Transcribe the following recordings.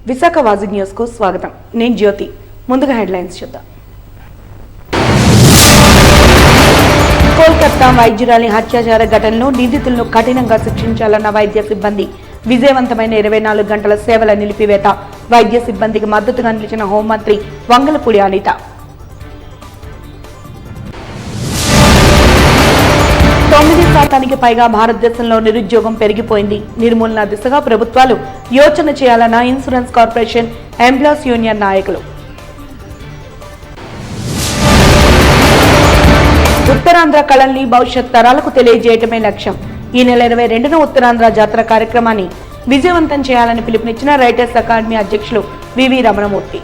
Visakha వాజీ news కు స్వాగతం. నేను జ్యోతి. ముందుగా హెడ్లైన్స్ చూద్దాం. కోల్కతా వైద్యురాలి హత్యాచార ఘటనలో నిందితులను కఠినంగా శిక్షించాలన్న వైద్య సిబ్బంది. విజయవంతమైన 24 గంటల సేవల నిలిపివేత. వైద్య సిబ్బందికి మద్దతుగా నిలిచిన హోంమంత్రి వంగలపూడి అనిత. 9% పైగా భారతదేశంలో నిరుద్యోగం పెరిగిపోయింది. నిర్మూలన దిశగా ప్రభుత్వాలు యోచన చేయాలన్న ఇన్సూరెన్స్ కార్పొరేషన్ ఎంప్లాయీస్ యూనియన్ నాయకులు. ఉత్తరాంధ్ర కళల్ని భవిష్యత్ తరాలకు తెలియజేయటమే లక్ష్యం. ఈ నెల 22న ఉత్తరాంధ్ర జాతర కార్యక్రమాన్ని విజయవంతం చేయాలని పిలుపునిచ్చిన రైటర్స్ అకాడమీ అధ్యక్షులు వివి రమణమూర్తి.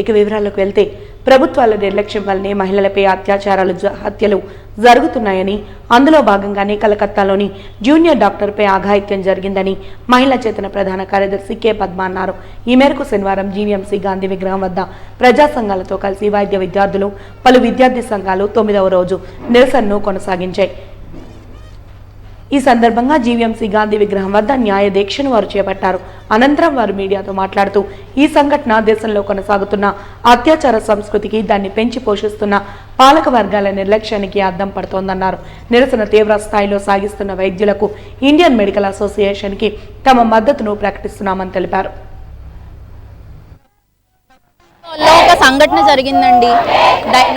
ఇక వివరాల్లోకి వెళ్తే, ప్రభుత్వాల నిర్లక్ష్యం వల్లనే మహిళలపై అత్యాచారాలు హత్యలు జరుగుతున్నాయని, అందులో భాగంగానే కలకత్తాలోని జూనియర్ డాక్టర్పై అఘాయిత్యం జరిగిందని మహిళా చేతన ప్రధాన కార్యదర్శి కె పద్మ అన్నారు. ఈ మేరకు శనివారం జీవీఎంసీ గాంధీ విగ్రహం వద్ద ప్రజా సంఘాలతో కలిసి వైద్య విద్యార్థులు, పలు విద్యార్థి సంఘాలు 9వ రోజు నిరసనను కొనసాగించాయి. ఈ సందర్భంగా జీవీఎంసీ గాంధీ విగ్రహం వద్ద న్యాయ దీక్షను వారు చేపట్టారు. అనంతరం వారు మీడియాతో మాట్లాడుతూ, ఈ సంఘటన దేశంలో కొనసాగుతున్న అత్యాచార సంస్కృతికి, దాన్ని పెంచి పోషిస్తున్న పాలక వర్గాల నిర్లక్ష్యానికి అద్దం పడుతోందన్నారు. నిరసన తీవ్ర స్థాయిలో సాగిస్తున్న వైద్యులకు ఇండియన్ మెడికల్ అసోసియేషన్కి తమ మద్దతును ప్రకటిస్తున్నామని తెలిపారు. ఒక సంఘటన జరిగిందండి.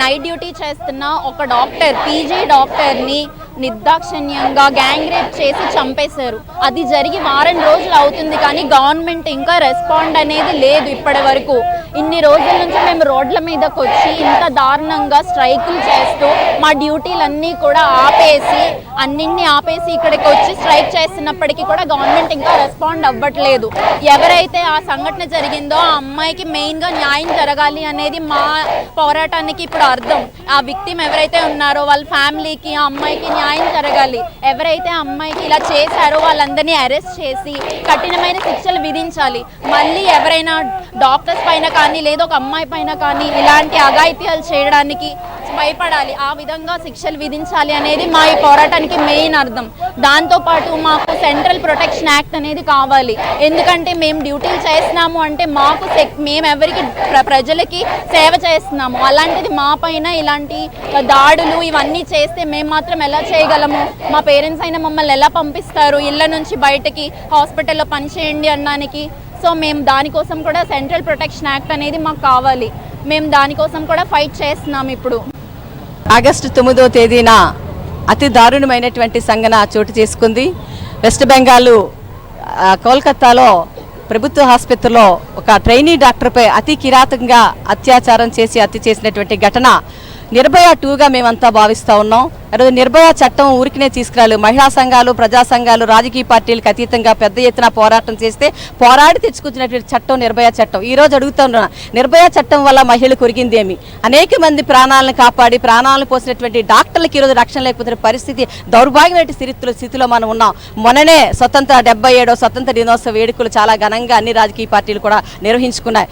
నైట్ డ్యూటీ చేస్తున్న ఒక డాక్టర్, పీజీ డాక్టర్ని నిర్దాక్షిణ్యంగా గ్యాంగ్ రేప్ చేసి చంపేశారు. అది జరిగి వారం రోజులు అవుతుంది, కానీ గవర్నమెంట్ ఇంకా రెస్పాండ్ అనేది లేదు ఇప్పటి వరకు. ఇన్ని రోజుల నుంచి మేము రోడ్ల మీదకి వచ్చి ఇంత దారుణంగా స్ట్రైకులు చేస్తూ మా డ్యూటీలన్నీ కూడా అన్నింటినీ ఆపేసి ఇక్కడికి వచ్చి స్ట్రైక్ చేస్తున్నప్పటికీ కూడా గవర్నమెంట్ ఇంకా రెస్పాండ్ అవ్వట్లేదు. ఎవరైతే ఆ సంఘటన జరిగిందో ఆ అమ్మాయికి మెయిన్గా న్యాయం జరగాలి అనేది మా పోరాటానికి ఇప్పుడు అర్థం. ఆ విక్టిమ్ ఎవరైతే ఉన్నారో వాళ్ళ ఫ్యామిలీకి, ఆ అమ్మాయికి న్యాయం జరగాలి. ఎవరైతే అమ్మాయికి ఇలా చేశారో వాళ్ళందరినీ అరెస్ట్ చేసి కఠినమైన శిక్షలు విధించాలి. మళ్ళీ ఎవరైనా డాక్టర్స్ పైన కానీ లేదా ఒక అమ్మాయి పైన కానీ ఇలాంటి అఘాయిత్యాలు చేయడానికి భయపడాలి. ఆ విధంగా శిక్షలు విధించాలి అనేది మా ఈ పోరాటానికి మెయిన్ అర్థం. దాంతోపాటు మాకు సెంట్రల్ ప్రొటెక్షన్ యాక్ట్ అనేది కావాలి. ఎందుకంటే మేము డ్యూటీలు చేస్తున్నాము అంటే మేము ఎవరికి ప్రజలకి సేవ చేస్తున్నాము. అలాంటిది మా పైన ఇలాంటి దాడులు ఇవన్నీ చేస్తే మేము మాత్రం ఎలా చేయగలము? మా పేరెంట్స్ అయినా మమ్మల్ని ఎలా పంపిస్తారు ఇళ్ళ నుంచి బయటకి, హాస్పిటల్లో పనిచేయండి అనడానికి? సో మేము దానికోసం కూడా సెంట్రల్ ప్రొటెక్షన్ యాక్ట్ అనేది మాకు కావాలి. మేము దానికోసం కూడా ఫైట్ చేస్తున్నాం. ఇప్పుడు ఆగస్టు 9వ తేదీన అతి దారుణమైనటువంటి సంఘటన చోటు చేసుకుంది. వెస్ట్ బెంగాల్ కోల్కతాలో ప్రభుత్వ ఆసుపత్రిలో ఒక ట్రైనీ డాక్టర్పై అతి కిరాతకంగా అత్యాచారం చేసి హత్య చేసినటువంటి ఘటన నిర్భయ 2గా మేమంతా భావిస్తూ ఉన్నాం. ఈరోజు నిర్భయ చట్టం ఊరికినే తీసుకురాలి. మహిళా సంఘాలు, ప్రజా సంఘాలు, రాజకీయ పార్టీలకు అతీతంగా పెద్ద ఎత్తున పోరాటం చేస్తే పోరాడి తెచ్చుకొచ్చినటువంటి చట్టం నిర్భయ చట్టం. ఈరోజు అడుగుతున్నా, నిర్భయ చట్టం వల్ల మహిళలు కొరిగిందేమి? అనేక మంది ప్రాణాలను కాపాడి ప్రాణాలను పోసినటువంటి డాక్టర్లకు ఈరోజు రక్షణ లేకపోతే పరిస్థితి, దౌర్భాగ్యమైన స్థితిలో మనం ఉన్నాం. మొన్ననే 77వ స్వతంత్ర దినోత్సవ వేడుకలు చాలా ఘనంగా అన్ని రాజకీయ పార్టీలు కూడా నిర్వహించుకున్నాయి.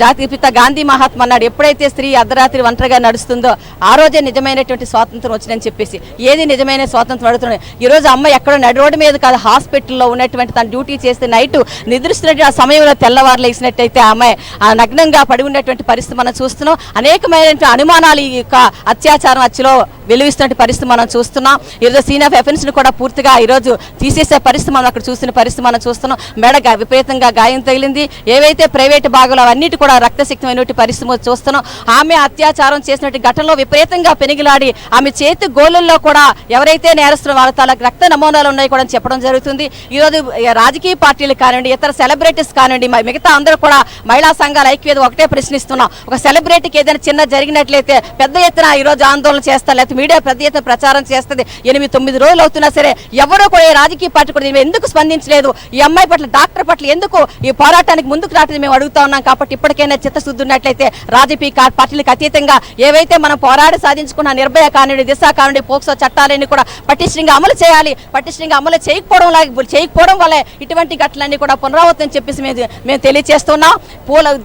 జాతిపిత గాంధీ మహాత్మా అన్నాడు, ఎప్పుడైతే స్త్రీ అర్ధరాత్రి ఒంటరిగా నడుస్తుందో ఆ రోజే నిజమైనటువంటి స్వాతంత్రం వచ్చిందని చెప్పేసి. ఏది నిజమైన స్వాతంత్రం అడుగుతున్నాయి? ఈరోజు అమ్మ ఎక్కడో నడి రోడ్డు మీద కాదు, హాస్పిటల్లో ఉన్నటువంటి తన డ్యూటీ చేస్తే నైట్ నిద్రిస్తున్నట్టు ఆ సమయంలో తెల్లవారులు వేసినట్టయితే అమ్మాయి నగ్నంగా పడి ఉన్నటువంటి పరిస్థితి మనం చూస్తున్నాం. అనేకమైనటువంటి అనుమానాలు ఈ యొక్క అత్యాచారం హత్యలో వెలువిస్తున్న పరిస్థితి మనం చూస్తున్నాం. ఈరోజు సీన్ ఆఫ్ ఎఫెన్స్ని కూడా పూర్తిగా ఈరోజు తీసేసే పరిస్థితి మనం అక్కడ చూసిన పరిస్థితి మనం చూస్తున్నాం. మెడ విపరీతంగా గాయం తగిలింది. ఏవైతే ప్రైవేట్ భాగాలు అవన్నిటి కూడా రక్తసిక్తమైనటువంటి పరిస్థితి చూస్తున్నాం. ఆమె అత్యాచారం చేసినటువంటి ఘటనలో విపరీతంగా పెనిగిలాడి ఆమె చేతి గోళ్ళల్లో కూడా ఎవరైతే నేరస్తున్న వాళ్ళ తాలకు రక్త నమూనాలు ఉన్నాయి కూడా చెప్పడం జరుగుతుంది. ఈరోజు రాజకీయ పార్టీలు కానివ్వండి, ఇతర సెలబ్రిటీస్ కానివ్వండి, మిగతా అందరూ కూడా మహిళా సంఘాల ఐక్యత ఒకటే ప్రశ్నిస్తున్నాం. ఒక సెలబ్రిటీకి ఏదైనా చిన్న జరిగినట్లయితే పెద్ద ఎత్తున ఈరోజు ఆందోళన చేస్తారు, లేకపోతే మీడియా పెద్ద ఎత్తున ప్రచారం చేస్తుంది. 8-9 రోజులు అవుతున్నా సరే ఎవరో కూడా ఏ రాజకీయ పార్టీ కూడా ఎందుకు స్పందించలేదు? ఈ అమ్మాయి పట్ల, డాక్టర్ పట్ల ఎందుకు ఈ పోరాటానికి ముందుకు రావట్లేదు మేము అడుగుతా ఉన్నాం. కాబట్టి ఇప్పటికైనా చిత్తశుద్ధి ఉన్నట్లయితే రాజకీయ పార్టీలకు అతీతంగా ఏవైతే మనం పోరాడి సాధించుకున్న నిర్భయ కానివ్వండి, దిశ కానివ్వండి, పోక్సో చట్టాలన్నీ కూడా పటిష్టంగా అమలు చేయాలి. పటిష్టంగా అమలు చేయకపోవడం వల్ల ఇటువంటి ఘటనలన్నీ కూడా పునరావృతం చెప్పేసి మేము తెలియజేస్తున్నాం.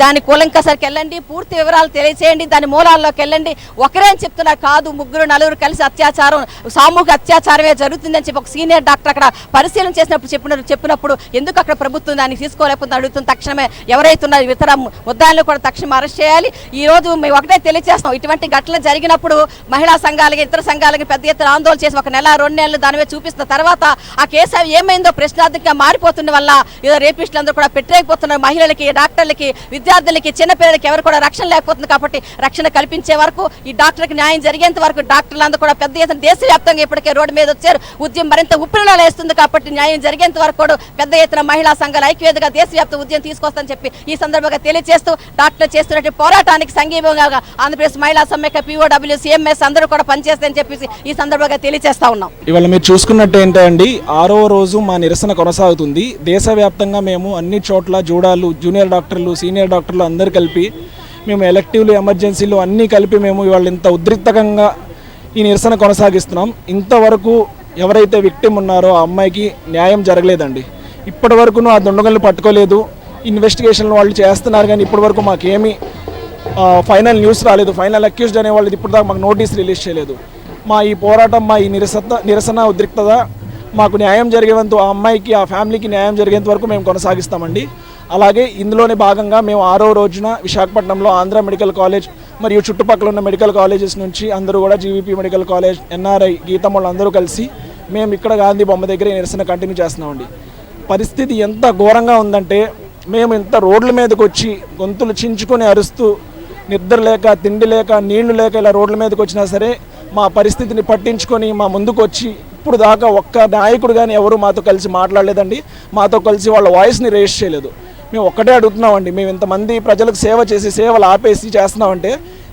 దాని కూలంకసరికి వెళ్ళండి, పూర్తి వివరాలు తెలియచేయండి, దాని మూలాల్లోకి వెళ్ళండి. ఒకరే అని చెప్తున్నా కాదు, 3-4 కలిసి అత్యాచారం, సామూహిక అత్యాచారమే జరుగుతుందని చెప్పి ఒక సీనియర్ డాక్టర్ అక్కడ పరిశీలన చేసినప్పుడు చెప్పినప్పుడు ఎందుకు అక్కడ ప్రభుత్వం దాన్ని తీసుకోలేకపోతే అడుగుతుంది. తక్షణమే ఎవరైతే ఉన్నారో ఇతర ముద్దాయిలను కూడా తక్షణం అరెస్ట్ చేయాలి. ఈ రోజు మేము ఒకటే తెలియజేస్తాం, ఇటువంటి ఘటనలు జరిగినప్పుడు మహిళా సంఘాలకి, ఇతర సంఘాలకి పెద్ద ఎత్తున ఆందోళన చేసి 1 నెల 2 నెలలు దానివే చూపిస్తున్న తర్వాత ఆ కేసు ఏమైందో ప్రశ్నార్థకంగా మారిపోతున్న వల్ల ఏదో రేపిస్టులందరూ కూడా పెట్టలేకపోతున్నారు. మహిళలకి, డాక్టర్లకి, విద్యార్థులకి, చిన్నపిల్లలకి ఎవరు కూడా రక్షణ లేకపోతుంది. కాబట్టి రక్షణ కల్పించే వరకు, ఈ డాక్టర్కి న్యాయం జరిగేంత వరకు డాక్టర్లందరూ కూడా పెద్ద ఎత్తున దేశవ్యాప్తంగా ఇప్పటికే రోడ్డు మీద వచ్చారు. ఉద్యమం మరింత ఉప్పిరిలా లేస్తుంది. కాబట్టి న్యాయం జరిగేంత వరకు కూడా పెద్ద ఎత్తున మహిళా సంఘాల ఐక్యతగా దేశవ్యాప్త ఉద్యమం తీసుకొస్తామని చెప్పి ఈ సందర్భంగా తెలియజేస్తూ డాక్టర్లు చేస్తున్నటువంటి పోరాటానికి సంఘీభంగా ఆంధ్రప్రదేశ్ మహిళా సమ్మెక POW, CMS అందరూ కూడా పనిచేస్తాయని చెప్పేసి ఈ సందర్భంగా తెలియజేస్తా ఉన్నాం. ఇవాళ మీరు చూసుకున్నట్టు ఏంటండి, 6వ రోజు మా నిరసన కొనసాగుతుంది. దేశవ్యాప్తంగా మేము అన్ని చోట్ల జూడాలు, జూనియర్ డాక్టర్లు, సీనియర్ డాక్టర్లు అందరూ కలిపి మేము ఎలక్టివ్లు, ఎమర్జెన్సీలు అన్నీ కలిపి మేము ఇవాళ ఇంత ఉద్రిక్తంగా ఈ నిరసన కొనసాగిస్తున్నాం. ఇంతవరకు ఎవరైతే విక్టిమ్ ఉన్నారో ఆ అమ్మాయికి న్యాయం జరగలేదండి. ఇప్పటి వరకును ఆ దొండగలను పట్టుకోలేదు. ఇన్వెస్టిగేషన్లు వాళ్ళు చేస్తున్నారు, కానీ ఇప్పటి వరకు మాకేమీ ఫైనల్ న్యూస్ రాలేదు. ఫైనల్ అక్యూజ్డ్ అనే వాళ్ళు ఇప్పుడు దాకా మాకు నోటీస్ రిలీజ్ చేయలేదు. మా ఈ పోరాటం, మా ఈ నిరసన ఉద్రిక్తత మాకు న్యాయం జరిగేంత, ఆ అమ్మాయికి, ఆ ఫ్యామిలీకి న్యాయం జరిగేంత వరకు మేము కొనసాగిస్తామండి. అలాగే ఇందులోనే భాగంగా మేము 6వ రోజున విశాఖపట్నంలో ఆంధ్ర మెడికల్ కాలేజ్ మరియు చుట్టుపక్కల ఉన్న మెడికల్ కాలేజెస్ నుంచి అందరూ కూడా GVP మెడికల్ కాలేజ్, NRI, గీతం వాళ్ళు అందరూ కలిసి మేము ఇక్కడ గాంధీ బొమ్మ దగ్గర నిరసన కంటిన్యూ చేస్తున్నామండి. పరిస్థితి ఎంత ఘోరంగా ఉందంటే, మేము ఇంత రోడ్ల మీదకి వచ్చి గొంతులు చించుకొని అరుస్తూ, నిద్ర లేక, తిండి లేక, నీళ్లు లేక ఇలా రోడ్ల మీదకి వచ్చినా సరే మా పరిస్థితిని పట్టించుకొని మా ముందుకు వచ్చి ఇప్పుడు దాకా ఒక్క నాయకుడు కానీ ఎవరు మాతో కలిసి మాట్లాడలేదండి. మాతో కలిసి వాళ్ళ వాయిస్ని రేస్ చేయలేదు. మేము ఒక్కటే అడుగుతున్నామండి, మేము ఇంతమంది ప్రజలకు సేవ చేసి సేవలు ఆపేసి చేస్తున్నామంటే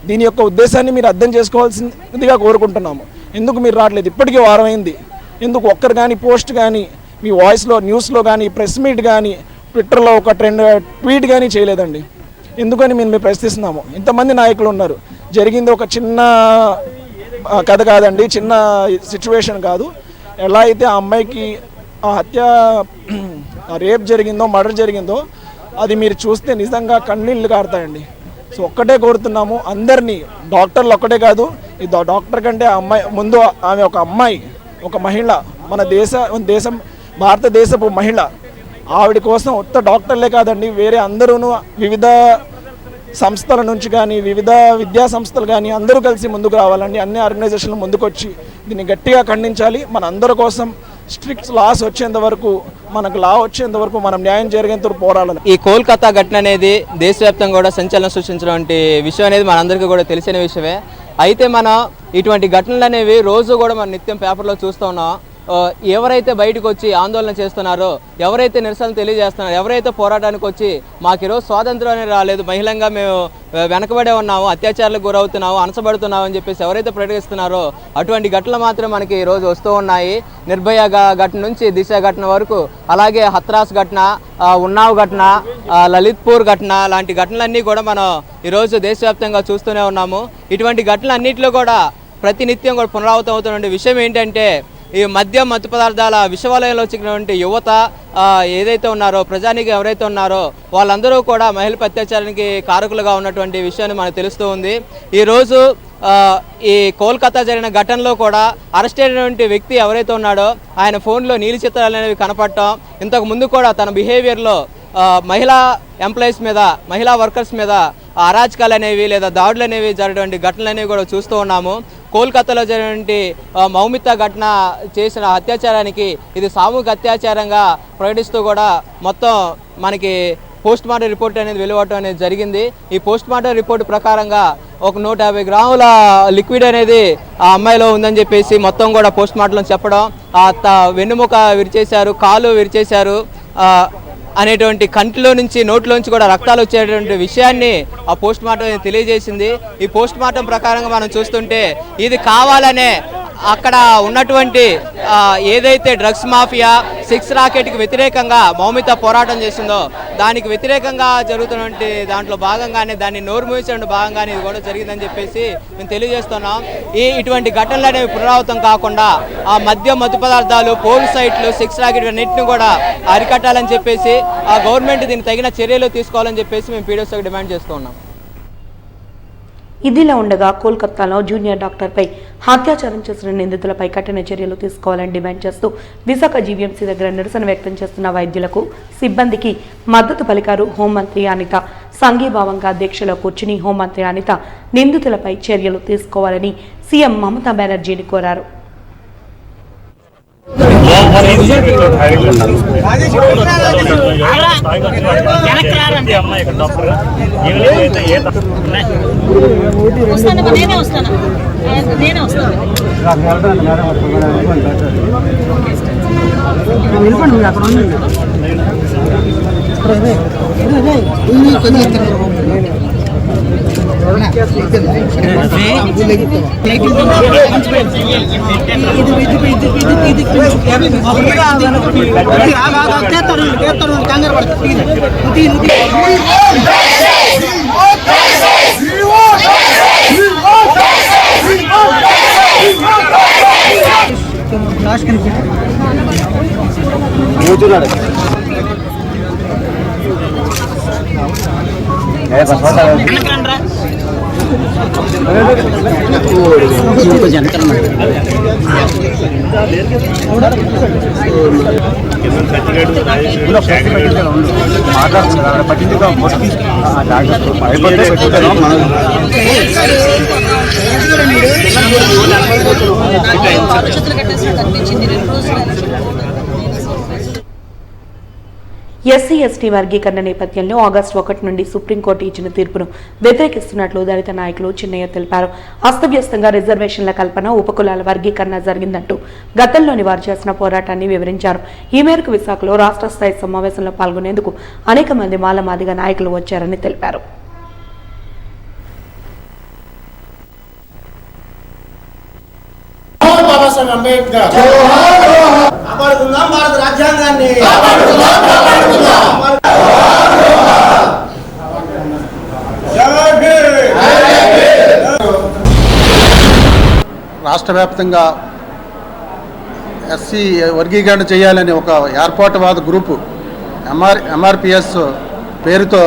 దీని యొక్క ఉద్దేశాన్ని మీరు అర్థం చేసుకోవాల్సిందిగా కోరుకుంటున్నాము. ఎందుకు మీరు రావట్లేదు? ఇప్పటికీ వారం అయింది. ఎందుకు ఒక్కరు కానీ పోస్ట్ కానీ మీ వాయిస్లో, న్యూస్లో కానీ, ప్రెస్ మీట్ కానీ, ట్విట్టర్లో ఒక ట్వీట్ కానీ చేయలేదండి. ఎందుకని మేము ప్రశ్నిస్తున్నాము. ఇంతమంది నాయకులు ఉన్నారు. జరిగింది ఒక చిన్న కథ కాదండి, చిన్న సిచ్యువేషన్ కాదు. ఎలా అయితే ఆ అమ్మాయికి ఆ రేప్ జరిగిందో, మర్డర్ జరిగిందో అది మీరు చూస్తే నిజంగా కన్నీళ్ళు కారుతాయండి. సో ఒక్కటే కోరుతున్నాము అందరినీ, డాక్టర్లు ఒక్కటే కాదు, ఈ డాక్టర్ కంటే ఆ అమ్మాయి ముందు, ఆమె ఒక అమ్మాయి, ఒక మహిళ, మన దేశం భారతదేశపు మహిళ. ఆవిడ కోసం ఉత్త డాక్టర్లే కాదండి, వేరే అందరూను వివిధ సంస్థల నుంచి కానీ, వివిధ విద్యా సంస్థలు కానీ అందరూ కలిసి ముందుకు రావాలండి. అన్ని ఆర్గనైజేషన్లు ముందుకు వచ్చి దీన్ని గట్టిగా ఖండించాలి. మన అందరి కోసం స్ట్రిక్ట్ లాస్ వచ్చేంత వరకు, మనకు లా వచ్చేంత వరకు, మనం న్యాయం జరిగేంత వరకు పోరాడాలి. ఈ కోల్కతా ఘటన అనేది దేశవ్యాప్తంగా కూడా సంచలనం సృష్టించినటువంటి విషయం అనేది మనందరికీ కూడా తెలిసిన విషయమే. అయితే మనం ఇటువంటి ఘటనలు అనేవి రోజు కూడా మనం నిత్యం పేపర్లో చూస్తూ ఉన్నాం. ఎవరైతే బయటకు వచ్చి ఆందోళన చేస్తున్నారో, ఎవరైతే నిరసనలు తెలియజేస్తున్నారో, ఎవరైతే పోరాటానికి వచ్చి మాకు ఈరోజు స్వాతంత్రం అనేది రాలేదు, మహిళంగా మేము వెనకబడే ఉన్నాము, అత్యాచారాలకు గురవుతున్నాము, అనసబడుతున్నాము అని చెప్పేసి ఎవరైతే ప్రకటిస్తున్నారో అటువంటి ఘటనలు మాత్రం మనకి ఈరోజు వస్తూ ఉన్నాయి. నిర్భయ ఘటన నుంచి దిశ ఘటన వరకు, అలాగే హత్రాస్ ఘటన, ఉన్నావ్ ఘటన, లలిత్పూర్ ఘటన లాంటి ఘటనలన్నీ కూడా మనం ఈరోజు దేశవ్యాప్తంగా చూస్తూనే ఉన్నాము. ఇటువంటి ఘటనలన్నింటిలో కూడా ప్రతినిత్యం కూడా పునరావృతం అవుతున్న విషయం ఏంటంటే, ఈ మద్యం, మత్తు పదార్థాల విషవలయంలో చిక్కినటువంటి యువత ఏదైతే ఉన్నారో, ప్రజానికి ఎవరైతే ఉన్నారో వాళ్ళందరూ కూడా మహిళపై అత్యాచారానికి కారకులుగా ఉన్నటువంటి విషయాన్ని మనకు తెలుస్తూ ఉంది. ఈరోజు ఈ కోల్కతా జరిగిన ఘటనలో కూడా అరెస్ట్ అయినటువంటి వ్యక్తి ఎవరైతే ఉన్నాడో ఆయన ఫోన్లో నీలి చిత్రాలు అనేవి కనపడటం, ఇంతకు ముందు కూడా తన బిహేవియర్లో మహిళా ఎంప్లాయీస్ మీద, మహిళా వర్కర్స్ మీద అరాచకాలు అనేవి లేదా దాడులు అనేవి జరిగినటువంటి ఘటనలు అనేవి కూడా చూస్తూ ఉన్నాము. కోల్కతాలో జరిగినటువంటి మౌమిత ఘటన చేసిన అత్యాచారానికి ఇది సామూహిక అత్యాచారంగా ప్రకటిస్తూ కూడా మొత్తం మనకి పోస్ట్ మార్టం రిపోర్ట్ అనేది వెలువడటం అనేది జరిగింది. ఈ పోస్ట్ మార్టం రిపోర్ట్ ప్రకారంగా ఒక 150 గ్రాముల లిక్విడ్ అనేది ఆ అమ్మాయిలో ఉందని చెప్పేసి మొత్తం కూడా పోస్ట్ మార్టంలో చెప్పడం, వెన్నుముక విరిచేశారు, కాలు విరిచేశారు అనేటువంటి కంటిలో నుంచి నోట్లోంచి కూడా రక్తాలు వచ్చేటువంటి విషయాన్ని ఆ పోస్ట్ మార్టం తెలియజేసింది. ఈ పోస్ట్ మార్టం ప్రకారంగా మనం చూస్తుంటే ఇది కావాలనే అక్కడ ఉన్నటువంటి ఏదైతే డ్రగ్స్ మాఫియా సిక్స్ రాకెట్కి వ్యతిరేకంగా మౌమిత పోరాటం చేసిందో దానికి వ్యతిరేకంగా జరుగుతున్నటువంటి దాంట్లో భాగంగానే దాన్ని నోరు మూయించడం భాగంగానే ఇది కూడా జరిగిందని చెప్పేసి మేము తెలియజేస్తున్నాం. ఇటువంటి ఘటనలు అనేవి పునరావృతం కాకుండా ఆ మత్తు పదార్థాలు, పోల్ సైట్లు, సిక్స్ రాకెట్ అన్నింటిని కూడా అరికట్టాలని చెప్పేసి ఆ గవర్నమెంట్ దీనికి తగిన చర్యలు తీసుకోవాలని చెప్పేసి మేము పీడిఎస్కి డిమాండ్ చేస్తూ ఉన్నాం. ఇదిలా ఉండగా కోల్కతాలో జూనియర్ డాక్టర్పై అత్యాచారం చేసిన నిందితులపై కఠిన చర్యలు తీసుకోవాలని డిమాండ్ చేస్తూ విశాఖ జీవీఎంసీ దగ్గర నిరసన వ్యక్తం చేస్తున్న వైద్యులకు, సిబ్బందికి మద్దతు పలికారు హోంమంత్రి అనిత. సంఘీభావంగా దీక్షలో కూర్చుని హోంమంత్రి అనిత నిందితులపై చర్యలు తీసుకోవాలని సీఎం మమతా బెనర్జీని కోరారు. ఎస్సీ ఎస్టీ వర్గీకరణ నేపథ్యంలో ఆగస్టు 1 నుండి సుప్రీంకోర్టు ఇచ్చిన తీర్పును వ్యతిరేకిస్తున్నట్లు దళిత నాయకులు చిన్నయ్య తెలిపారు. అస్తవ్యస్తంగా రిజర్వేషన్ల కల్పన, ఉపకులాల వర్గీకరణ జరిగిందంటూ గతంలోని వారు చేసిన పోరాటాన్ని వివరించారు. ఈ మేరకు విశాఖలో రాష్ట్ర స్థాయి సమావేశంలో పాల్గొనేందుకు అనేక మంది మాలమాదిగ నాయకులు వచ్చారని తెలిపారు. రాష్ట్ర వ్యాప్తంగా ఎస్సీ వర్గీకరణ చేయాలని ఒక ఏర్పాటువాద గ్రూపు ఎంఆర్పిఎస్ పేరుతో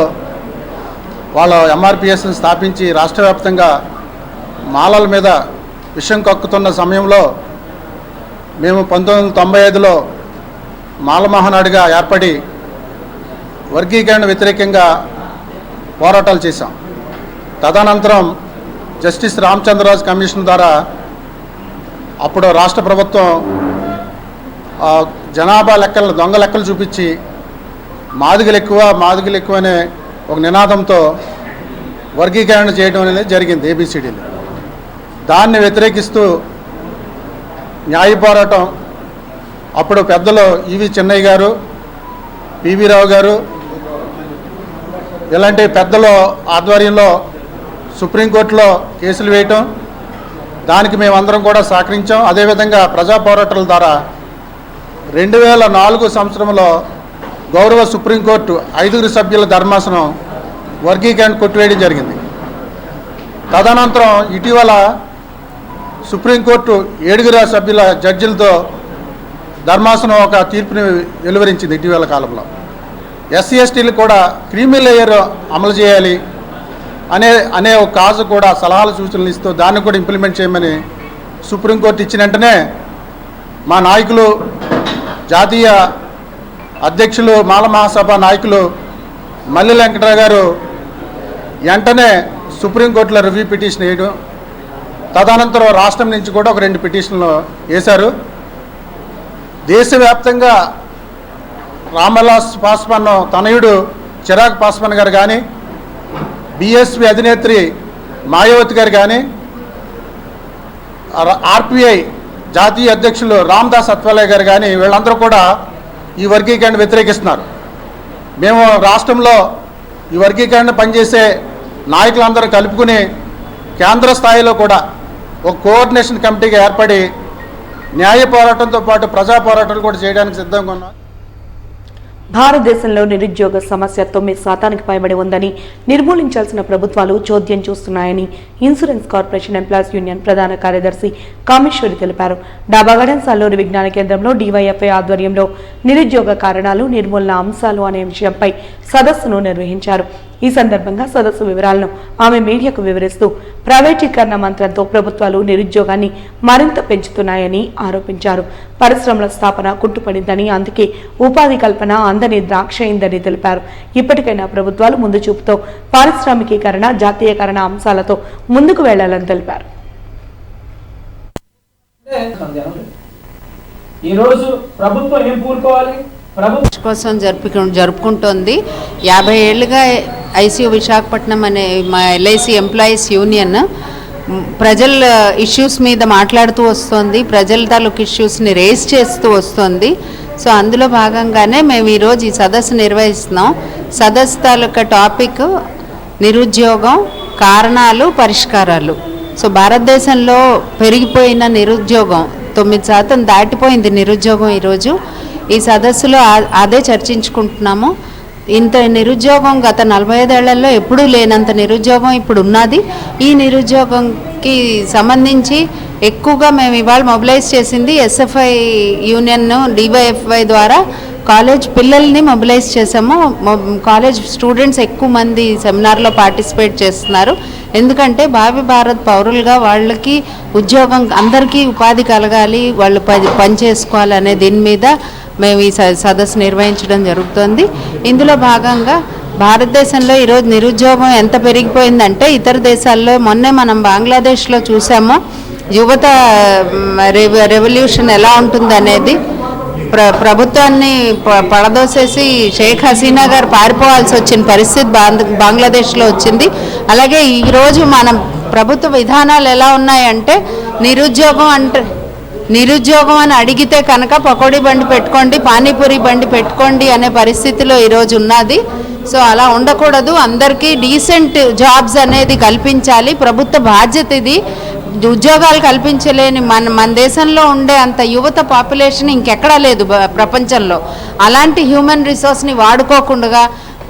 వాళ్ళ ఎంఆర్పిఎస్ని స్థాపించి రాష్ట్ర వ్యాప్తంగా మాలల మీద విషం కక్కుతున్న సమయంలో మేము 1995లో మాల మహానాడుగా ఏర్పడి వర్గీకరణ వ్యతిరేకంగా పోరాటాలు చేశాం. తదనంతరం జస్టిస్ రామచంద్రరాజు కమిషన్ ద్వారా అప్పుడు రాష్ట్ర ప్రభుత్వం జనాభా లెక్కలు, దొంగ లెక్కలు చూపించి మాదిగలు ఎక్కువ అనే ఒక నినాదంతో వర్గీకరణ చేయడం అనేది జరిగింది ఏబిసిడీలు. దాన్ని వ్యతిరేకిస్తూ న్యాయ పోరాటం అప్పుడు పెద్దలు ఈవి చిన్నయ్య గారు, పివి రావు గారు ఇలాంటి పెద్దల ఆధ్వర్యంలో సుప్రీంకోర్టులో కేసులు వేయటం, దానికి మేమందరం కూడా సహకరించాం. అదేవిధంగా ప్రజా పోరాటాల ద్వారా 2004 సంవత్సరంలో గౌరవ సుప్రీంకోర్టు 5 సభ్యుల ధర్మాసనం వర్గీకరణ కొట్టివేయడం జరిగింది. తదనంతరం ఇటీవల సుప్రీంకోర్టు 7 సభ్యుల జడ్జిలతో ధర్మాసనం ఒక తీర్పుని వెలువరించింది ఇటీవల కాలంలో. ఎస్సీ ఎస్టీలు కూడా క్రీమీ లేయర్ అమలు చేయాలి అనే ఒక కాజు కూడా సలహాలు సూచనలు ఇస్తూ దాన్ని కూడా ఇంప్లిమెంట్ చేయమని సుప్రీంకోర్టు ఇచ్చిన వెంటనే మా నాయకులు, జాతీయ అధ్యక్షులు, మాల మహాసభ నాయకులు మల్లి వెంకటరావు గారు వెంటనే సుప్రీంకోర్టులో రివ్యూ పిటిషన్ వేయడం, తదనంతరం రాష్ట్రం నుంచి కూడా ఒక 2 పిటిషన్లు వేశారు. దేశవ్యాప్తంగా రామవిలాస్ పాస్వాన్ తనయుడు చిరాగ్ పాస్వాన్ గారు కానీ, బీఎస్పీ అధినేత్రి మాయావతి గారు కానీ, ఆర్పిఐ జాతీయ అధ్యక్షులు రామ్దాస్ అత్వాలే గారు కానీ వీళ్ళందరూ కూడా ఈ వర్గీకరణ వ్యతిరేకిస్తున్నారు. మేము రాష్ట్రంలో ఈ వర్గీకరణ పనిచేసే నాయకులందరూ కలుపుకుని కేంద్ర స్థాయిలో కూడా ఒక కోఆర్డినేషన్ కమిటీగా ఏర్పడి న్యాయ పోరాటంతో పాటు ప్రజా పోరాటాలు కూడా చేయడానికి సిద్ధంగా ఉన్నాం. భారతదేశంలో నిరుద్యోగ సమస్య 9% పైబడి ఉందని, నిర్మూలించాల్సిన ప్రభుత్వాలు చోద్యం చూస్తున్నాయని ఇన్సూరెన్స్ కార్పొరేషన్ ఎంప్లాయీస్ యూనియన్ ప్రధాన కార్యదర్శి కామేశ్వరి తెలిపారు. డాబా గార్డెన్స్ అల్లూరి విజ్ఞాన కేంద్రంలో డివైఎఫ్ఐ ఆధ్వర్యంలో నిరుద్యోగ కారణాలు, నిర్మూలన అంశాలు అనే విషయంపై సదస్సును నిర్వహించారు. ఈ సందర్భంగా సదస్సు వివరాలను ఆమె మీడియాకు వివరిస్తూ ప్రైవేటీకరణ మంత్రంతో ప్రభుత్వాలు నిరుద్యోగాన్ని మరింత పెంచుతున్నాయని ఆరోపించారు. పరిశ్రమల స్థాపన కుంటుపడిందని, అందుకే ఉపాధి కల్పన అందని ద్రాక్ష అయిందని తెలిపారు. ఇప్పటికైనా ప్రభుత్వాలు ముందు చూపుతో పారిశ్రామికీకరణ, జాతీయకరణ అంశాలతో ముందుకు వెళ్లాలని తెలిపారు. ఈరోజు ప్రభుత్వం ఏం పూనుకోవాలి? కోసం జరుపుకుంటోంది. 50 ఏళ్ళుగా ఐసీయూ విశాఖపట్నం అనే మా ఎల్ఐసి ఎంప్లాయీస్ యూనియన్ ప్రజల ఇష్యూస్ మీద మాట్లాడుతూ వస్తుంది, ప్రజల తాలూకు ఇష్యూస్ని రేస్ చేస్తూ వస్తుంది. సో అందులో భాగంగానే మేము ఈరోజు ఈ సదస్సు నిర్వహిస్తున్నాం. సదస్సు తాలూకా టాపిక్ నిరుద్యోగం, కారణాలు, పరిష్కారాలు. సో భారతదేశంలో పెరిగిపోయిన నిరుద్యోగం 9% దాటిపోయింది నిరుద్యోగం. ఈరోజు ఈ సదస్సులో అదే చర్చించుకుంటున్నాము. ఇంత నిరుద్యోగం గత 45 ఏళ్లలో ఎప్పుడూ లేనంత నిరుద్యోగం ఇప్పుడు ఉన్నది. ఈ నిరుద్యోగంకి సంబంధించి ఎక్కువగా మేము ఇవాళ మొబిలైజ్ చేసింది ఎస్ఎఫ్ఐ యూనియన్ డివైఎఫ్ఐ ద్వారా కాలేజ్ పిల్లల్ని మొబిలైజ్ చేసాము. కాలేజ్ స్టూడెంట్స్ ఎక్కువ మంది సెమినార్లో పార్టిసిపేట్ చేస్తున్నారు. ఎందుకంటే భావి భారత్ పౌరులుగా వాళ్ళకి ఉద్యోగం, అందరికీ ఉపాధి కలగాలి, వాళ్ళు పని చేసుకోవాలి అనే దీని మీద మేము ఈ సదస్సు నిర్వహించడం జరుగుతుంది. ఇందులో భాగంగా భారతదేశంలో ఈరోజు నిరుద్యోగం ఎంత పెరిగిపోయిందంటే ఇతర దేశాల్లో మొన్నే మనం బంగ్లాదేశ్లో చూసాము యువత రెవల్యూషన్ ఎలా ఉంటుంది అనేది. ప్రభుత్వాన్ని పడదోసేసి షేక్ హసీనా గారు పారిపోవాల్సి వచ్చిన పరిస్థితి బంగ్లాదేశ్లో వచ్చింది. అలాగే ఈరోజు మనం ప్రభుత్వ విధానాలు ఎలా ఉన్నాయంటే నిరుద్యోగం అని అడిగితే కనుక పకోడీ బండి పెట్టుకోండి, పానీపూరి బండి పెట్టుకోండి అనే పరిస్థితిలో ఈరోజు ఉన్నది. సో అలా ఉండకూడదు. అందరికీ డీసెంట్ జాబ్స్ అనేది కల్పించాలి. ప్రభుత్వ బాధ్యత ఇది. ఉద్యోగాలు కల్పించలేని మన దేశంలో ఉండే అంత యువత పాపులేషన్ ఇంకెక్కడా లేదు ప్రపంచంలో. అలాంటి హ్యూమన్ రిసోర్స్ని వాడుకోకుండా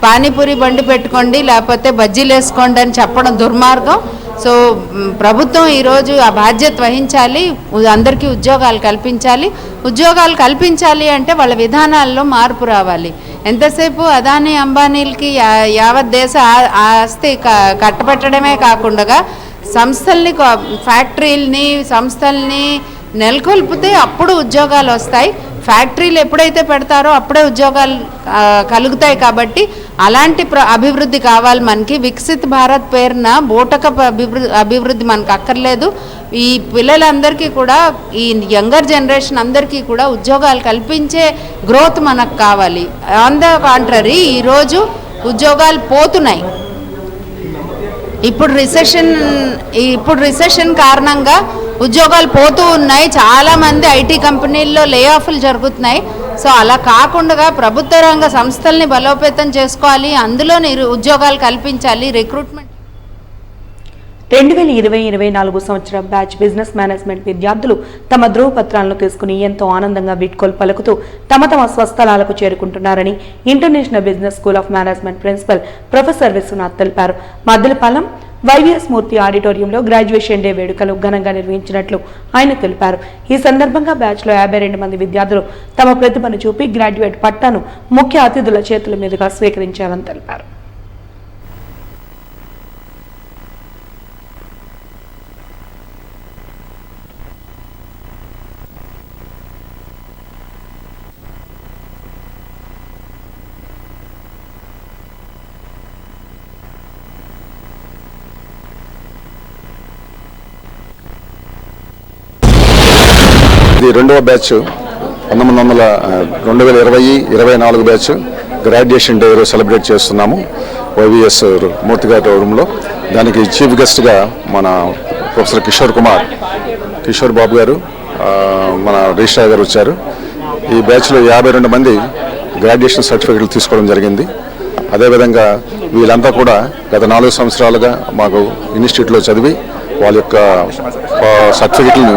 పానీపూరి బండి పెట్టుకోండి, లేకపోతే బజ్జీలు వేసుకోండి అని చెప్పడం దుర్మార్గం. సో ప్రభుత్వం ఈరోజు ఆ బాధ్యత వహించాలి, అందరికీ ఉద్యోగాలు కల్పించాలి అంటే వాళ్ళ విధానాల్లో మార్పు రావాలి. ఎంతసేపు అదానీ అంబానీలకి యావత్ దేశ ఆస్తి కట్టబెట్టడమే కాకుండా సంస్థల్ని, ఫ్యాక్టరీలని, సంస్థల్ని నెలకొల్పితే అప్పుడు ఉద్యోగాలు వస్తాయి. ఫ్యాక్టరీలు ఎప్పుడైతే పెడతారో అప్పుడే ఉద్యోగాలు కలుగుతాయి. కాబట్టి అలాంటి అభివృద్ధి కావాలి మనకి. వికసిత్ భారత్ పేరున బూటకపు అభివృద్ధి మనకు అక్కర్లేదు. ఈ పిల్లలందరికీ కూడా, ఈ యంగర్ జనరేషన్ అందరికీ కూడా ఉద్యోగాలు కల్పించే గ్రోత్ మనకు కావాలి. ఆన్ ద కాంట్రరీ ఈరోజు ఉద్యోగాలు పోతున్నాయి. ఇప్పుడు రిసెషన్ కారణంగా ఉద్యోగాలు పోతూ ఉన్నాయి. చాలామంది ఐటీ కంపెనీల్లో లే ఆఫ్లు జరుగుతున్నాయి. సో అలా కాకుండా ప్రభుత్వ రంగ సంస్థల్ని బలోపేతం చేసుకోవాలి, అందులో ఉద్యోగాలు కల్పించాలి. రిక్రూట్మెంట్ 2020-24 సంవత్సరం బ్యాచ్ బిజినెస్ మేనేజ్మెంట్ విద్యార్థులు తమ ధ్రువపత్రాలను తీసుకుని ఎంతో ఆనందంగా వీడ్కోలు పలుకుతూ తమ స్వస్థలాలకు చేరుకుంటున్నారని international business school of management principal professor Vishwanath తెలిపారు. మద్దెలపాలెం వైవిఎస్ మూర్తి ఆడిటోరియంలో గ్రాడ్యుయేషన్ డే వేడుకలు ఘనంగా నిర్వహించినట్లు ఆయన తెలిపారు. ఈ సందర్భంగా బ్యాచ్లో 52 మంది విద్యార్థులు తమ ప్రతిభను చూపి గ్రాడ్యుయేట్ పట్టాను ముఖ్య అతిథుల చేతుల మీదుగా స్వీకరించారని తెలిపారు. ఇది రెండవ batch 2020-24 batch graduation day celebrate చేస్తున్నాము వైవిఎస్ మూర్తి గారి రూమ్లో. దానికి చీఫ్ గెస్ట్గా మన ప్రొఫెసర్ కిషోర్ బాబు గారు, మన రిజిస్ట్రార్ గారు వచ్చారు. ఈ బ్యాచ్లో 52 మంది గ్రాడ్యుయేషన్ సర్టిఫికెట్లు తీసుకోవడం జరిగింది. అదేవిధంగా వీళ్ళంతా కూడా గత 4 సంవత్సరాలుగా మాకు ఇన్స్టిట్యూట్లో చదివి వాళ్ళ యొక్క సర్టిఫికెట్లను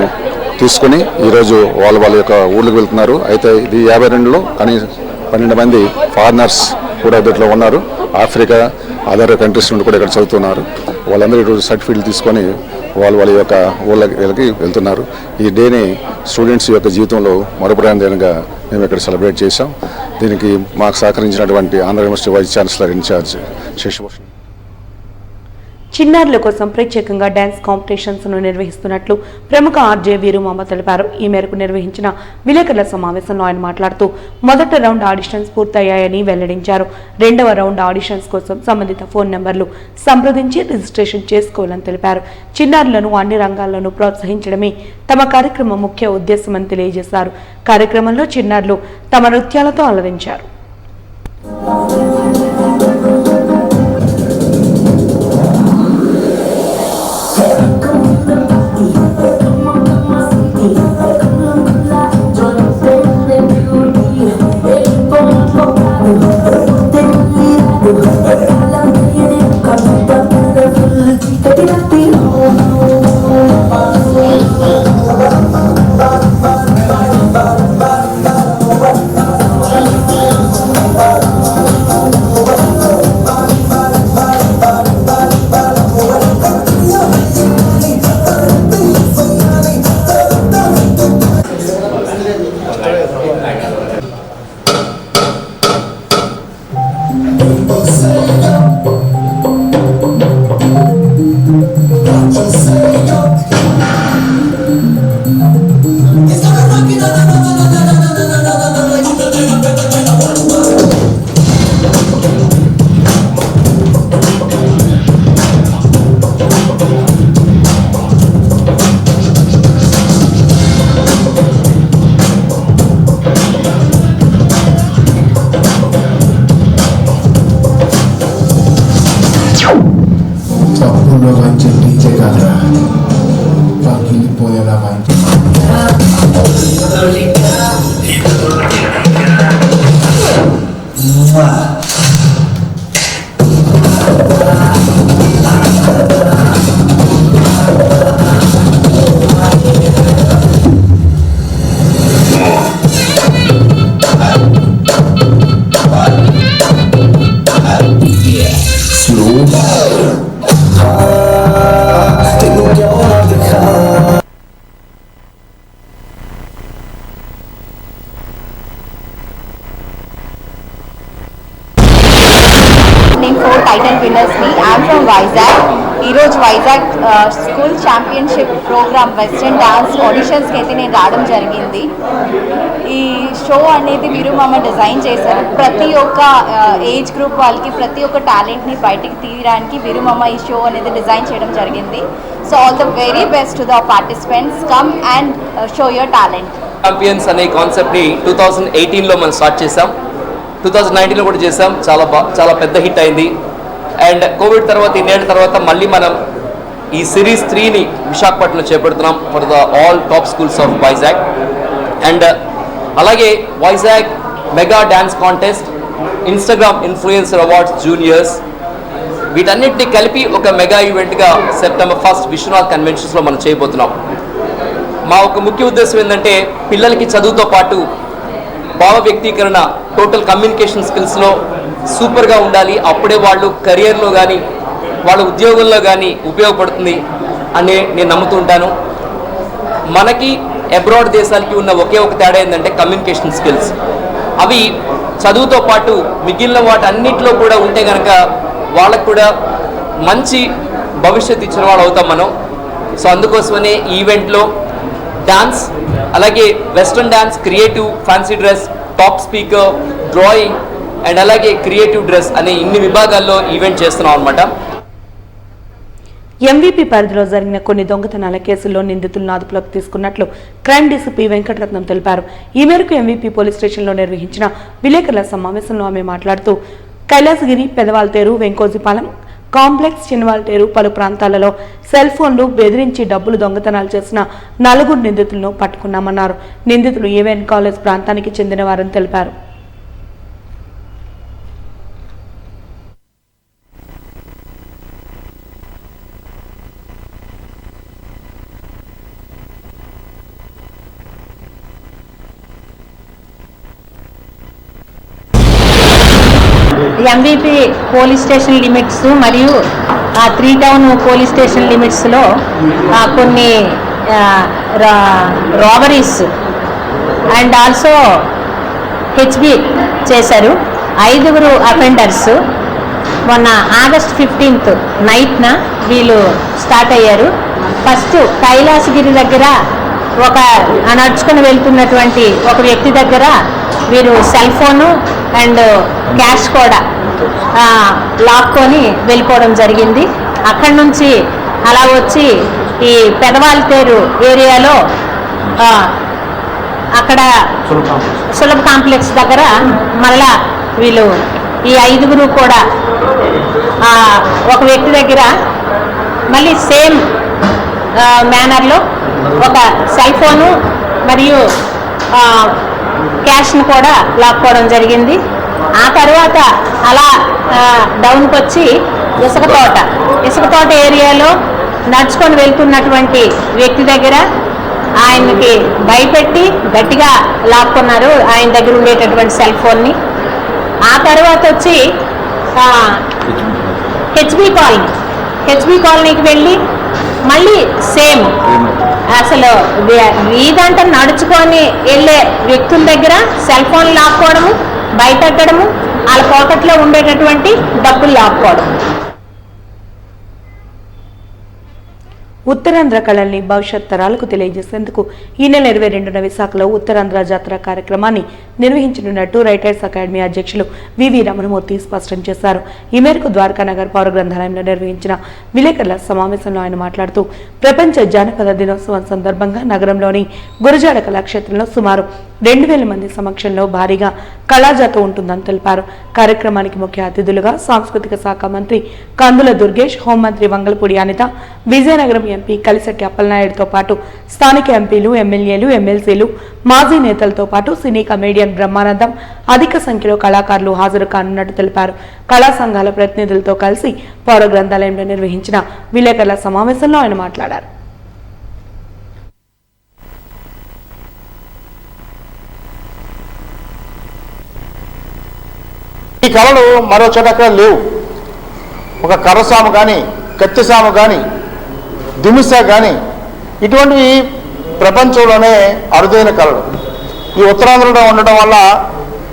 తీసుకుని ఈరోజు వాళ్ళ యొక్క ఊళ్ళకి వెళ్తున్నారు. అయితే ఇది 52లో కనీసం 12 మంది ఫారినర్స్ కూడా దీంట్లో ఉన్నారు. ఆఫ్రికా, అదర్ కంట్రీస్ నుండి కూడా ఇక్కడ చదువుతున్నారు. వాళ్ళందరూ ఈరోజు సర్టిఫికెట్లు తీసుకొని వాళ్ళ యొక్క ఊళ్ళకి వెళ్తున్నారు. ఈ డేని స్టూడెంట్స్ యొక్క జీవితంలో మరపురాని దినంగా మేము ఇక్కడ సెలబ్రేట్ చేశాం. దీనికి మాకు సహకరించినటువంటి Andhra university vice chancellor in charge Shashibhushan. చిన్నారుల కోసం ప్రత్యేకంగా డ్యాన్స్ కాంపిటీషన్స్ ను నిర్వహిస్తున్నట్లు ప్రముఖ ఆర్జే వీరుమామ తెలిపారు. ఈ మేరకు నిర్వహించిన విలేకరుల సమావేశంలో ఆయన మాట్లాడుతూ మొదటి రౌండ్ ఆడిషన్స్ పూర్తయ్యాయని వెల్లడించారు. రెండవ రౌండ్ ఆడిషన్స్ కోసం సంబంధిత ఫోన్ నెంబర్లు సంప్రదించి రిజిస్ట్రేషన్ చేసుకోవాలని తెలిపారు. చిన్నారులను అన్ని రంగాల్లోనూ ప్రోత్సహించడమే తమ కార్యక్రమం ముఖ్య ఉద్దేశమని తెలియజేశారు. కార్యక్రమంలో చిన్నారులు తమ నృత్యాలతో అలరించారు. Uno mancha DJ Gadra, Frankie pone la mancha. ఈరోజు Vizag school championship program western dance ఆడిషన్స్కి అయితే నేను రావడం జరిగింది. ఈ షో అనేది వీరుమామ డిజైన్ చేశారు. ప్రతి ఒక్క ఏజ్ గ్రూప్ వాళ్ళకి ప్రతి ఒక్క టాలెంట్ని బయటికి తీయడానికి వీరుమామ ఈ షో అనేది డిజైన్ చేయడం జరిగింది. So all the very best to the participants. Come and show your talent. Champions అనే కాన్సెప్ట్ని 2018లో మనం స్టార్ట్ చేసాం. 2019లో కూడా చేసాం. చాలా పెద్ద హిట్ అయింది. అండ్ కోవిడ్ తర్వాత ఇన్నేళ్ళ తర్వాత మళ్ళీ మనం ఈ సిరీస్ 3ని విశాఖపట్నంలో చేపడుతున్నాం for the all top schools of Vizag. And అలాగే Vizag mega dance contest, Instagram influencer awards juniors, వీటన్నిటిని కలిపి ఒక మెగా ఈవెంట్గా సెప్టెంబర్ 1 విశ్వనాథ్ కన్వెన్షన్స్లో మనం చేయబోతున్నాం. మా ఒక ముఖ్య ఉద్దేశం ఏంటంటే పిల్లలకి చదువుతో పాటు భావ వ్యక్తీకరణ, టోటల్ కమ్యూనికేషన్ స్కిల్స్లో సూపర్గా ఉండాలి. అప్పుడే వాళ్ళు కెరియర్లో కానీ వాళ్ళ ఉద్యోగంలో కానీ ఉపయోగపడుతుంది అని నేను నమ్ముతూ ఉంటాను. మనకి అబ్రాడ్ దేశాలకి ఉన్న ఒకే ఒక తేడా ఏంటంటే కమ్యూనికేషన్ స్కిల్స్. అవి చదువుతో పాటు మిగిలిన వాటన్నిటిలో కూడా ఉంటే కనుక వాళ్ళకు కూడా మంచి భవిష్యత్తు ఇచ్చిన వాళ్ళు అవుతాం మనం. సో అందుకోసమనే ఈ ఈవెంట్లో డాన్స్, అలాగే western dance, creative, fancy dress, top speaker, drawing and అలాగే క్రియేటివ్ డ్రెస్ అనే ఇన్ని విభాగాల్లో ఈవెంట్ చేస్తున్నాం అనమాట. ఎంవీపీ పరిధిలో జరిగిన కొన్ని దొంగతనాల కేసుల్లో నిందితులను అదుపులోకి తీసుకున్నట్లు క్రైమ్ డీసీపీ వెంకటరత్నం తెలిపారు. ఈ మేరకు ఎంవీపీ పోలీస్ స్టేషన్లో నిర్వహించిన విలేకరుల సమావేశంలో ఆమె మాట్లాడుతూ కైలాసగిరి, పెదవాల్తేరు, వెంకోజిపాలెం కాంప్లెక్స్, చిన్నవాల్టేరు పలు ప్రాంతాలలో సెల్ ఫోన్లు బెదిరించి డబ్బులు దొంగతనాలు చేసిన 4 నిందితులను పట్టుకున్నామన్నారు. నిందితులు ఈవెన్ కాలేజ్ ప్రాంతానికి చెందిన వారని తెలిపారు. ఎంవీపీ పోలీస్ స్టేషన్ లిమిట్స్ మరియు 3 టౌన్ పోలీస్ స్టేషన్ లిమిట్స్లో కొన్ని రాబరీస్ అండ్ ఆల్సో హెచ్బి చేశారు. 5 అఫెండర్స్ మొన్న ఆగస్ట్ 15th నైట్న వీళ్ళు స్టార్ట్ అయ్యారు. ఫస్ట్ కైలాసగిరి దగ్గర ఒక నడుచుకుని వెళ్తున్నటువంటి ఒక వ్యక్తి దగ్గర వీరు సెల్ ఫోను అండ్ క్యాష్ కూడా లాక్కొని వెళ్ళిపోవడం జరిగింది. అక్కడి నుంచి అలా వచ్చి ఈ పెదవాల్తేరు ఏరియాలో అక్కడ సులభ కాంప్లెక్స్ దగ్గర మళ్ళా వీళ్ళు ఈ 5 కూడా ఒక వ్యక్తి దగ్గర మళ్ళీ సేమ్ మేనర్లో ఒక సెల్ ఫోను మరియు క్యాష్ను కూడా లాక్కోవడం జరిగింది. ఆ తర్వాత అలా డౌన్కి వచ్చి ఇసుక తోట ఏరియాలో నడుచుకొని వెళ్తున్నటువంటి వ్యక్తి దగ్గర ఆయనకి భయపెట్టి గట్టిగా లాక్కున్నారు ఆయన దగ్గర ఉండేటటువంటి సెల్ ఫోన్ని. ఆ తర్వాత వచ్చి హెచ్బి కాలనీకి వెళ్ళి మళ్ళీ సేమ్ అసలు వీధంతా నడుచుకొని వెళ్ళే వ్యక్తుల దగ్గర సెల్ ఫోన్ లాక్కోవడము, బయటెక్కడము, వాళ్ళ పాకెట్లో ఉండేటటువంటి డబ్బులు లాక్కోవడం. ఉత్తరాంధ్ర కళల్ని భవిష్యత్ తరాలకు తెలియజేసేందుకు ఈ నెల 22న విశాఖలో ఉత్తరాంధ్ర జాతర కార్యక్రమాన్ని నిర్వహించనున్నట్టు రైటర్స్ అకాడమీ అధ్యక్షులు వివి రమణమూర్తి స్పష్టం చేశారు. ఈ మేరకు ద్వారకానగర్ పౌర గ్రంథాలయంలో నిర్వహించిన విలేకరుల సమావేశంలో ఆయన మాట్లాడుతూ ప్రపంచ జానపద దినోత్సవం సందర్భంగా నగరంలోని గురజాడ కళాక్షేత్రంలో సుమారు 2000 మంది సమక్షంలో భారీగా కళాజాత ఉంటుందని తెలిపారు. కార్యక్రమానికి ముఖ్య అతిథులుగా సాంస్కృతిక శాఖ మంత్రి కందుల దుర్గేష్, హోంమంత్రి వంగలపూడి అనిత, విజయనగరం ఎంపీ కలిశెట్టి అప్పలనాయుడుతో పాటు స్థానిక ఎంపీలు, ఎమ్మెల్యేలు, ఎమ్మెల్సీలు, మాజీ నేతలతో పాటు సినీ కమేడియన్ బ్రహ్మానందం, అధిక సంఖ్యలో కళాకారులు హాజరు కానున్నట్టు తెలిపారు. కళా సంఘాల ప్రతినిధులతో కలిసి పౌర గ్రంథాలయంలో నిర్వహించిన విలేకరుల సమావేశంలో ఆయన మాట్లాడారు. ఈ కళలు మరో చోట అక్కడ లేవు. ఒక కర్రసాము కానీ, కత్తిసాము కానీ, దిమిస కానీ ఇటువంటివి ప్రపంచంలోనే అరుదైన కళలు. ఈ ఉత్తరాంధ్రలో ఉండటం వల్ల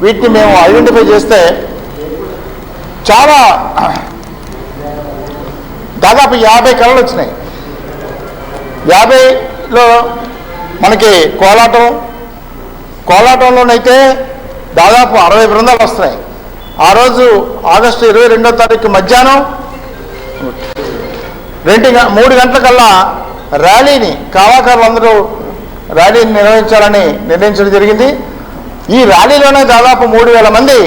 వీటిని మేము ఐడెంటిఫై చేస్తే చాలా దాదాపు 50 కళలు వచ్చినాయి. 50లో మనకి కోలాటంలోనైతే దాదాపు 60 బృందాలు వస్తున్నాయి. ఆ రోజు ఆగస్టు 22వ తారీఖు మధ్యాహ్నం 3 గంటలకల్లా ర్యాలీని కళాకారులందరూ ర్యాలీని నిర్వహించాలని నిర్ణయించడం జరిగింది. ఈ ర్యాలీలోనే దాదాపు 3000 మంది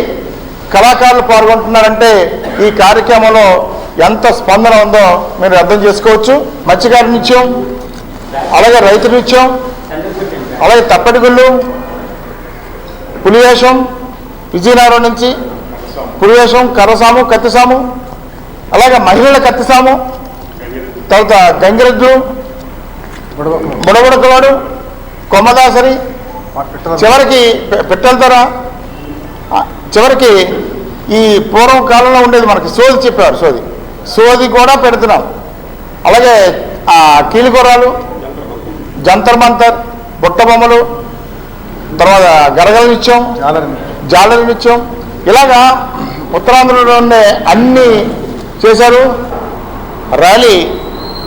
కళాకారులు పాల్గొంటున్నారంటే ఈ కార్యక్రమంలో ఎంత స్పందన ఉందో మీరు అర్థం చేసుకోవచ్చు. మత్స్యకార నృత్యం, అలాగే రైతు నృత్యం, అలాగే తప్పటిగుళ్ళు, పులివేషం, విజయనగరం నుంచి పులివేషం, కర్రసాము, కత్తిసాము, అలాగే మహిళల కత్తిసాము, తర్వాత గంగిరెద్దులు, బుడబుడకవాడు, కొమ్మదాసరి, చివరికి పిట్టలతోర, చివరికి ఈ పూర్వం కాలంలో ఉండేది మనకి సోది చెప్పారు. సోది కూడా పెడుతున్నాం. అలాగే కీలుకొరాలు, జంతర్ మంతర్, బుట్టబొమ్మలు, తర్వాత గరగల నృత్యం, జాలరి నృత్యం, ఇలాగా ఉత్తరాంధ్రలో ఉండే అన్నీ చేశారు. ర్యాలీ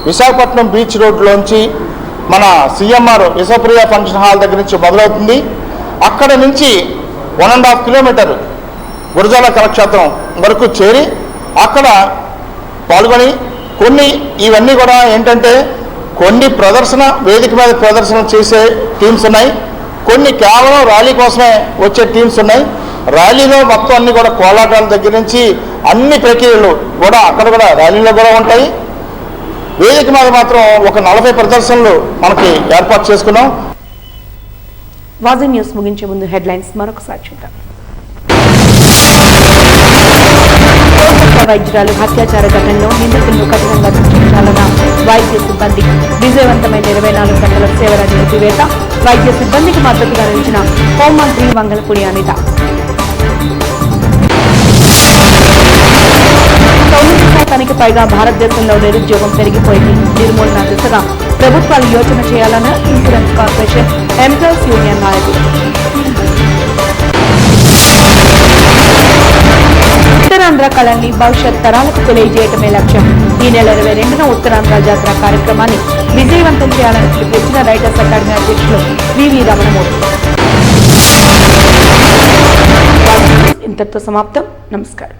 విశాఖపట్నం బీచ్ రోడ్లోంచి మన సిఎంఆర్ విశ్వప్రియ ఫంక్షన్ హాల్ దగ్గర నుంచి మొదలవుతుంది. అక్కడ నుంచి 1.5 కిలోమీటర్ గురజాల కళాక్షేత్రం వరకు చేరి అక్కడ పాల్గొని కొన్ని ఇవన్నీ కూడా ఏంటంటే కొన్ని వేదిక మీద ప్రదర్శన చేసే టీమ్స్ ఉన్నాయి, కొన్ని కేవలం ర్యాలీ కోసమే వచ్చే టీమ్స్ ఉన్నాయి. ర్యాలీలో మొత్తం అన్ని కూడా కోలాటాల దగ్గర నుంచి అన్ని ప్రక్రియలు కూడా అక్కడ కూడా ర్యాలీలో కూడా ఉంటాయి. వేదిక మీద మాత్రం ఒక 40 ప్రదర్శనలు మనకి ఏర్పాటు చేసుకున్నాం. వాజీ న్యూస్ ముగించే ముందు హెడ్లైన్స్ మరొకసారి చూద్దాం. వైద్యురాలు అత్యాచార ఘటనలో నిందితులను కఠినంగా శిక్షించాలన్న వైద్య సిబ్బంది. విజయవంతమైన 24 గంటల సేవల నిలిపివేత. వైద్య సిబ్బందికి మద్దతుగా నిలిచిన హోంమంత్రి వంగలపూడి అనిత. 90% పైగా భారతదేశంలో నిరుద్యోగం పెరిగిపోయింది. నిర్మూలన దిశగా ప్రభుత్వాలు యోచన చేయాలన్న ఇన్సూరెన్స్ కార్పొరేషన్ ఎంప్లాయీస్ యూనియన్ నాయకులు. ఉత్తరాంధ్ర కళల్ని భవిష్యత్ తరాలకు తెలియజేయటమే లక్ష్యం. ఈ నెల 22న ఉత్తరాంధ్ర జాతర కార్యక్రమాన్ని విజయవంతం చేయాలని పిలిపించిన రైటర్స్ అకాడమీ అధ్యక్షులు వివి రమణమూర్తి. ఇంతటితో సమాప్తం. నమస్కారం.